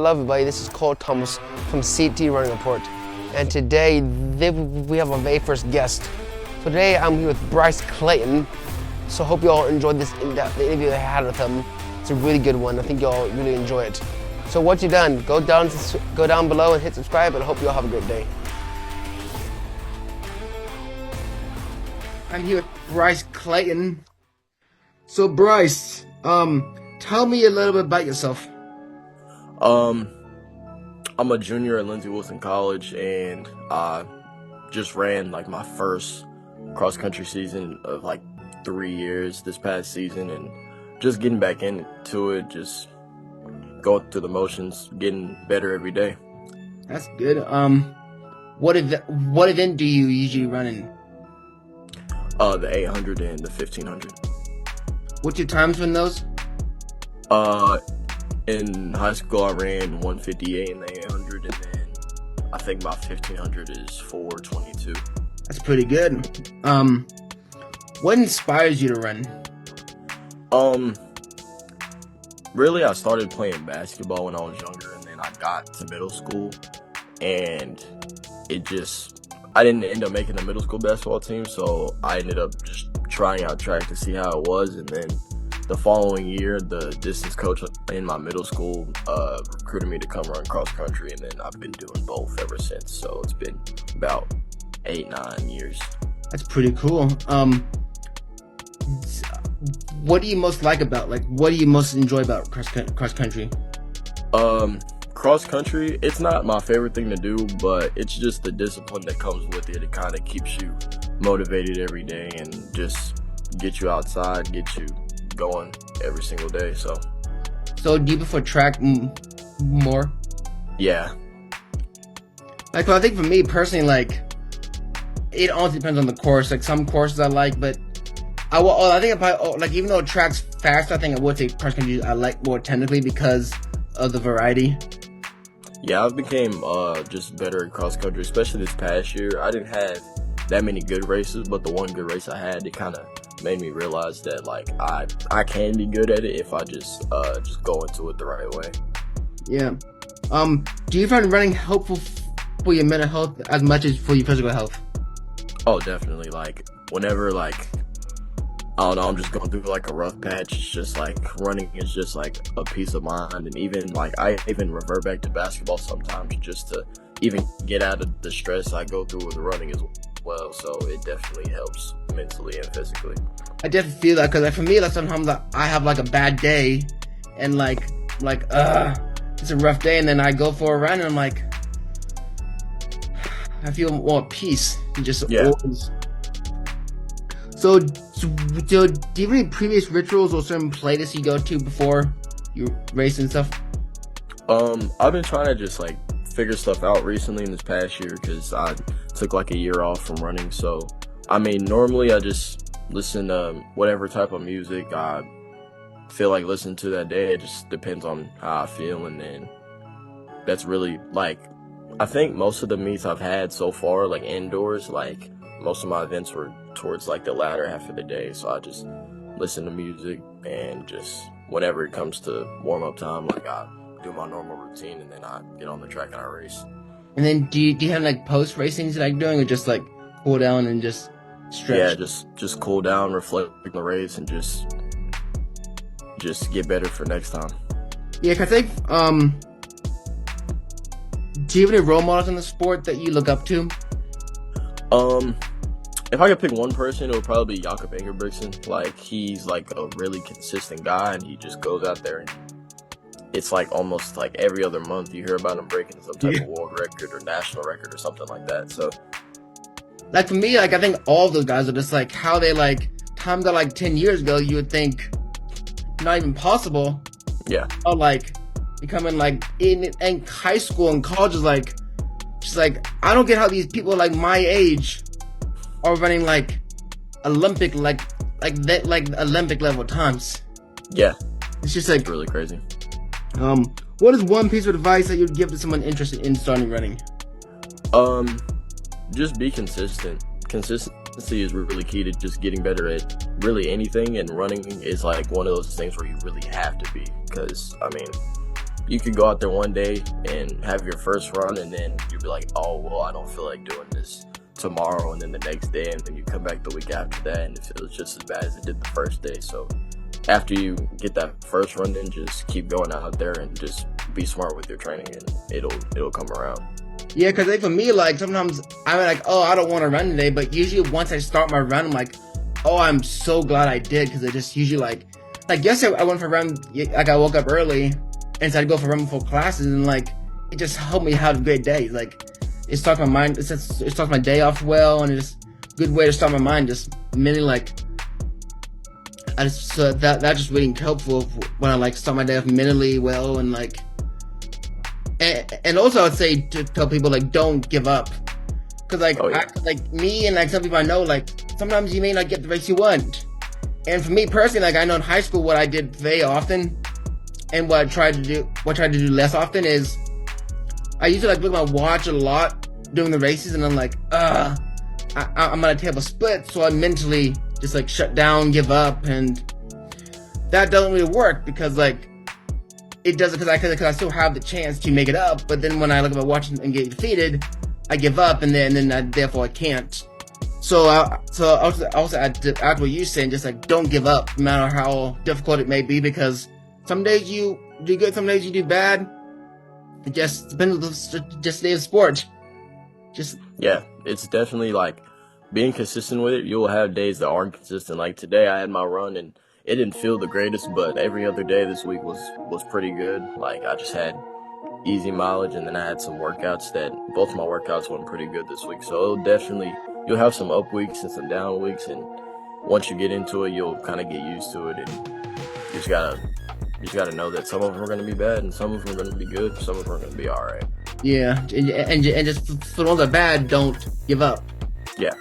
Hello everybody, this is Cole Thomas from CT Running Report, and today we have our very first guest. So today I'm here with Bryce Clayton, so I hope you all enjoyed this the interview I had with him. It's a really good one. I think you all really enjoy it. So what you done, go down below and hit subscribe, and I hope you all have a great day. I'm here with Bryce Clayton. So Bryce, tell me a little bit about yourself. I'm a junior at Lindsey College, and I just ran like my first cross country season of like 3 years this past season, and just getting back into it, just going through the motions, getting better every day. That's good. What event do you usually run in? The 800 and the 1500. What's your times in those? In high school, I ran 158 in the 800, and then I think my 1500 is 422. That's pretty good. What inspires you to run? Really, I started playing basketball when I was younger, and then I got to middle school, and I didn't end up making the middle school basketball team, so I ended up just trying out track to see how it was, and then the following year, the distance coach in my middle school recruited me to come run cross country, and then I've been doing both ever since. So it's been about 8-9 years. That's pretty cool. What do you most like about, what do you most enjoy about cross country? Cross country, it's not my favorite thing to do, but it's just the discipline that comes with it. It kind of keeps you motivated every day and just get you outside, get you going every single day. So do you prefer track more? Yeah. I think for me personally, it honestly depends on the course. Some courses I like, but I think even though track's fast, I think I would say cross country I like more technically because of the variety. Yeah, I've became just better at cross country, especially this past year. I didn't have that many good races, but the one good race I had, it kind of made me realize that I can be good at it if I just go into it the right way. Yeah. Do you find running helpful for your mental health as much as for your physical health? Oh, definitely. Whenever I don't know, I'm just going through a rough patch, it's just running is just a peace of mind, and even I even revert back to basketball sometimes just to even get out of the stress I go through with running as well. So it definitely helps mentally and physically. I definitely feel that because for me, sometimes I have a bad day, and it's a rough day, and then I go for a run, and I'm I feel more at peace. Yeah. Always. So do you have any previous rituals or certain playlists you go to before you race and stuff? I've been trying to just figure stuff out recently in this past year because I took a year off from running. So I mean, normally I just listen to whatever type of music I feel like listening to that day. It just depends on how I feel, and then that's really I think most of the meets I've had so far, indoors, most of my events were towards the latter half of the day, so I just listen to music, and just whenever it comes to warm-up time, I do my normal routine, and then I get on the track and I race. And then do you have post racing you doing, or just cool down and just stretch? Yeah, just cool down, reflect on the race, and just get better for next time. Yeah, 'cause I think do you have any role models in the sport that you look up to? If I could pick one person, it would probably be Jakob Ingebrigtsen. He's a really consistent guy, and he just goes out there, and it's almost every other month you hear about him breaking some type of world record or national record or something like that. So for me, I think all of those guys are just how they times that 10 years ago you would think not even possible. Yeah. Or becoming in high school and college is just I don't get how these people my age are running Olympic Olympic level times. Yeah. It's just it's really crazy. What is one piece of advice that you'd give to someone interested in starting running? Just be consistent. Consistency is really key to just getting better at really anything, and running is one of those things where you really have to be, because I mean, you could go out there one day and have your first run, and then you'd be like, oh, well, I don't feel like doing this tomorrow, and then the next day, and then you come back the week after that, and it feels just as bad as it did the first day. So after you get that first run in, just keep going out there and just be smart with your training, and it'll come around. Yeah, because like for me, like sometimes I'm like, oh, I don't want to run today, but usually once I start my run, I'm like, oh, I'm so glad I did, because I just usually like yesterday I went for a run, like I woke up early and so I'd go for a run before classes, and like it just helped me have a great day. Like it starts my mind, it starts my day off well, and it's a good way to start my mind, just mentally like. So that just really helpful when I like start my day off mentally well, and like, and also I'd say to tell people like don't give up, because like like me and like some people I know, like sometimes you may not get the race you want, and for me personally, like I know in high school what I did very often, and what I tried to do less often is I used to like look at my watch a lot during the races, and I'm like, I'm gonna take a split, so I mentally just like shut down, give up, and that doesn't really work, because like it doesn't, because I still have the chance to make it up, but then when I look at my watch and get defeated, I give up, and then therefore I can't. So also add what you're saying, just like don't give up, no matter how difficult it may be, because some days you do good, some days you do bad. It just depends on just day of sport. Yeah, it's definitely like being consistent with it. You'll have days that aren't consistent. Like today, I had my run and it didn't feel the greatest, but every other day this week was pretty good. Like I just had easy mileage, and then I had some workouts that both of my workouts went pretty good this week. So you'll have some up weeks and some down weeks, and once you get into it, you'll kind of get used to it, and you just gotta know that some of them are going to be bad and some of them are going to be good, some of them are going to be all right. Yeah, and just for the ones that are bad, don't give up. Yeah.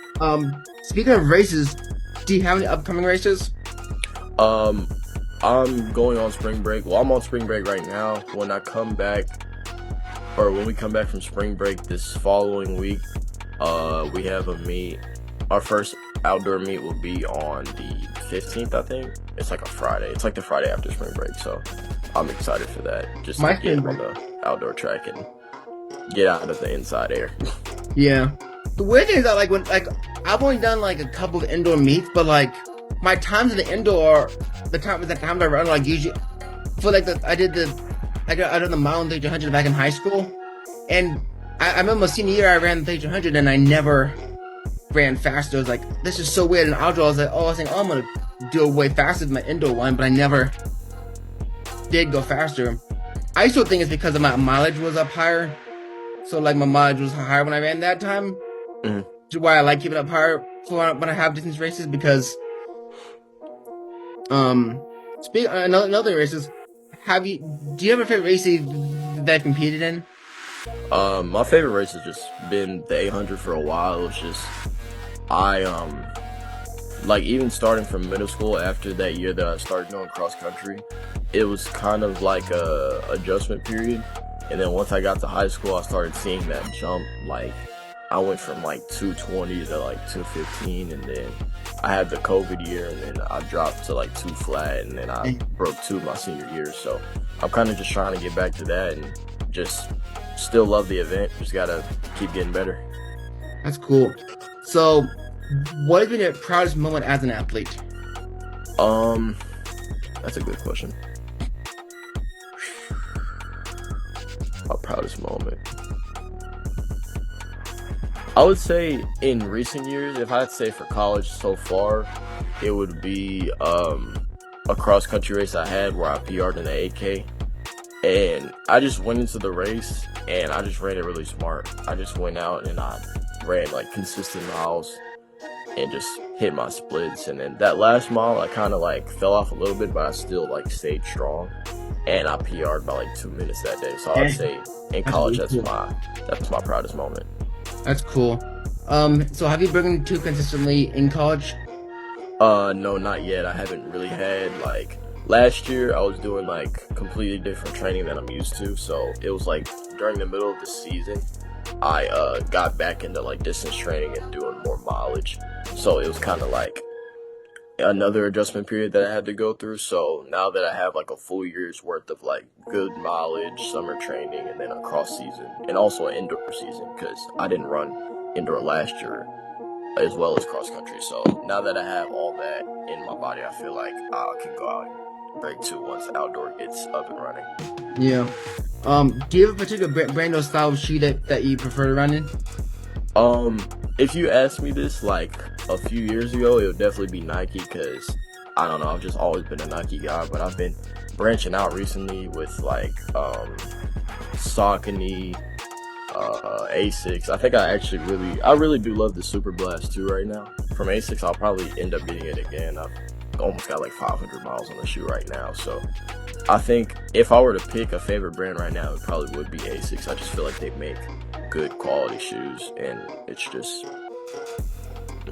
Speaking of races, do you have any upcoming races? I'm going on spring break. Well, I'm on spring break right now. When we come back from spring break this following week, we have a meet. Our first outdoor meet will be on the 15th, I think. It's like a Friday. It's like the Friday after spring break, so I'm excited for that. Just to get on the outdoor track and get out of the inside air. Yeah. The weird thing is that I've only done like a couple of indoor meets, but like my times in the indoor, the times I run, like usually for like I did the mile and 300 back in high school, and I remember senior year I ran the 300 and I never ran faster. I was like, this is so weird. And outdoor I was like, I'm gonna do it way faster than my indoor one, but I never did go faster. I still think it's because of my mileage was up higher, so like my mileage was higher when I ran that time. Mm-hmm. Which is why I like keeping it up higher for when I have distance races, because another races, do you have a favorite race that I competed in? My favorite race has just been the 800 for a while. It was just like even starting from middle school, after that year that I started doing cross country, it was kind of like a adjustment period. And then once I got to high school, I started seeing that jump. Like I went from like 220 to like 215, and then I had the COVID year, and then I dropped to like 2 flat, and then I broke 2 my senior year. So I'm kind of just trying to get back to that, and just still love the event. Just gotta keep getting better. That's cool. So, what has been your proudest moment as an athlete? That's a good question. My proudest moment, I would say in recent years, if I had to say for college so far, it would be a cross country race I had where I PR'd in the 8K. And I just went into the race and I just ran it really smart. I just went out and I ran like consistent miles and just hit my splits. And then that last mile, I kind of like fell off a little bit, but I still like stayed strong. And I PR'd by like 2 minutes that day. So I'd say in college, that's my proudest moment. That's cool. So have you broken 2 consistently in college? No, not yet. I haven't really had like last year. I was doing like completely different training than I'm used to. So it was like during the middle of the season, I got back into like distance training and doing more mileage. So it was kind of like another adjustment period that I had to go through. So now that I have like a full year's worth of like good mileage, summer training, and then a cross season, and also an indoor season, because I didn't run indoor last year as well as cross country. So now that I have all that in my body, I feel like I can go out and break two once the outdoor gets up and running. Yeah. Do you have a particular brand or style of shoe that you prefer to run in? If you asked me this like a few years ago, it would definitely be Nike, because I don't know, I've just always been a Nike guy, but I've been branching out recently with like Saucony, Asics. I think I really do love the Super Blast 2 right now. From Asics, I'll probably end up getting it again. I've almost got like 500 miles on the shoe right now, so I think if I were to pick a favorite brand right now, it probably would be Asics. I just feel like they make good quality shoes, and it's just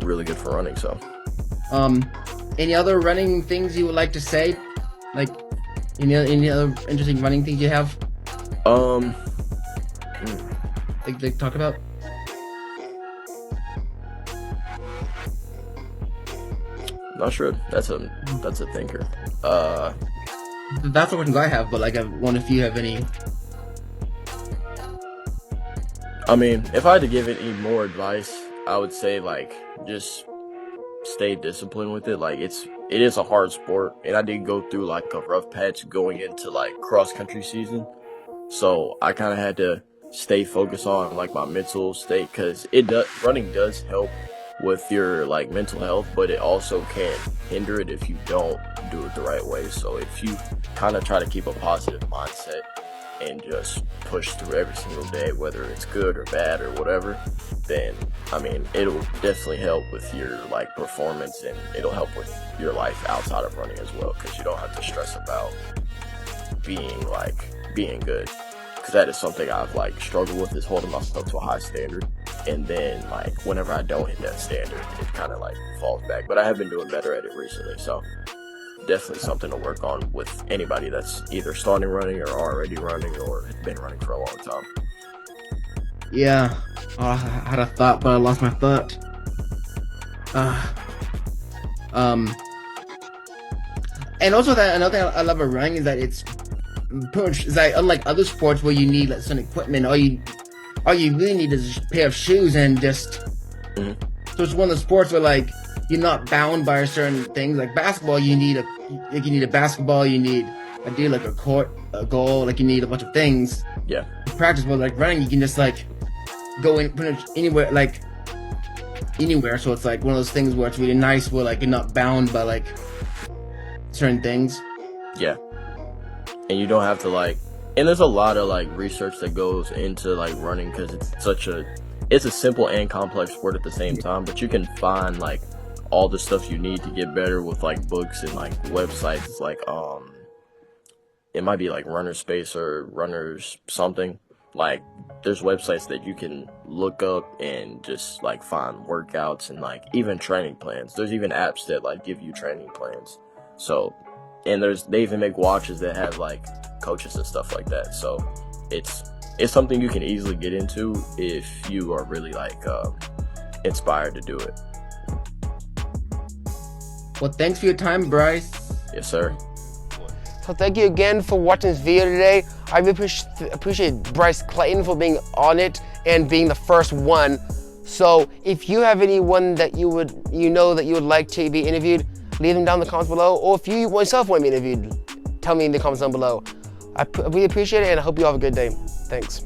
really good for running. So any other running things you would like to say, like any other interesting running things you have, like talk about? Not sure. That's a thinker. That's the questions I have, but like I wonder if you have any. I mean, if I had to give any more advice, I would say like just stay disciplined with it. Like it is a hard sport, and I did go through like a rough patch going into like cross country season, so I kind of had to stay focused on like my mental state, because running does help with your like mental health, but it also can hinder it if you don't do it the right way. So if you kind of try to keep a positive mindset and just push through every single day, whether it's good or bad or whatever, then I mean it'll definitely help with your like performance, and it'll help with your life outside of running as well, because you don't have to stress about being good, because that is something I've like struggled with, is holding myself to a high standard, and then like whenever I don't hit that standard, it kind of like falls back. But I have been doing better at it recently, so definitely something to work on with anybody that's either starting running or already running or has been running for a long time. Yeah, I had a thought, but I lost my thought. And also that another thing I love about running is that it's pretty much, it's like unlike other sports where you need like some equipment, all you really need is a pair of shoes and just. Mm-hmm. So it's one of the sports where like you're not bound by certain things. Like basketball, you need a basketball, you need like a court, a goal, like you need a bunch of things. Yeah. Practice, but like running, you can just like go in pretty much anywhere, like anywhere. So it's like one of those things where it's really nice, where like you're not bound by like certain things. Yeah. And you don't have to like, and there's a lot of like research that goes into like running, because it's a simple and complex sport at the same time, but you can find like all the stuff you need to get better with like books and like websites. Like it might be like Runner Space or Runners something. Like there's websites that you can look up and just like find workouts and like even training plans. There's even apps that like give you training plans. So, and they even make watches that have like coaches and stuff like that. So it's something you can easily get into if you are really like inspired to do it. Well, thanks for your time, Bryce. Yes, sir. So thank you again for watching this video today. I really appreciate Bryce Clayton for being on it and being the first one. So if you have anyone that you would like to be interviewed, leave them down in the comments below. Or if you yourself want to be interviewed, tell me in the comments down below. I really appreciate it, and I hope you all have a good day. Thanks.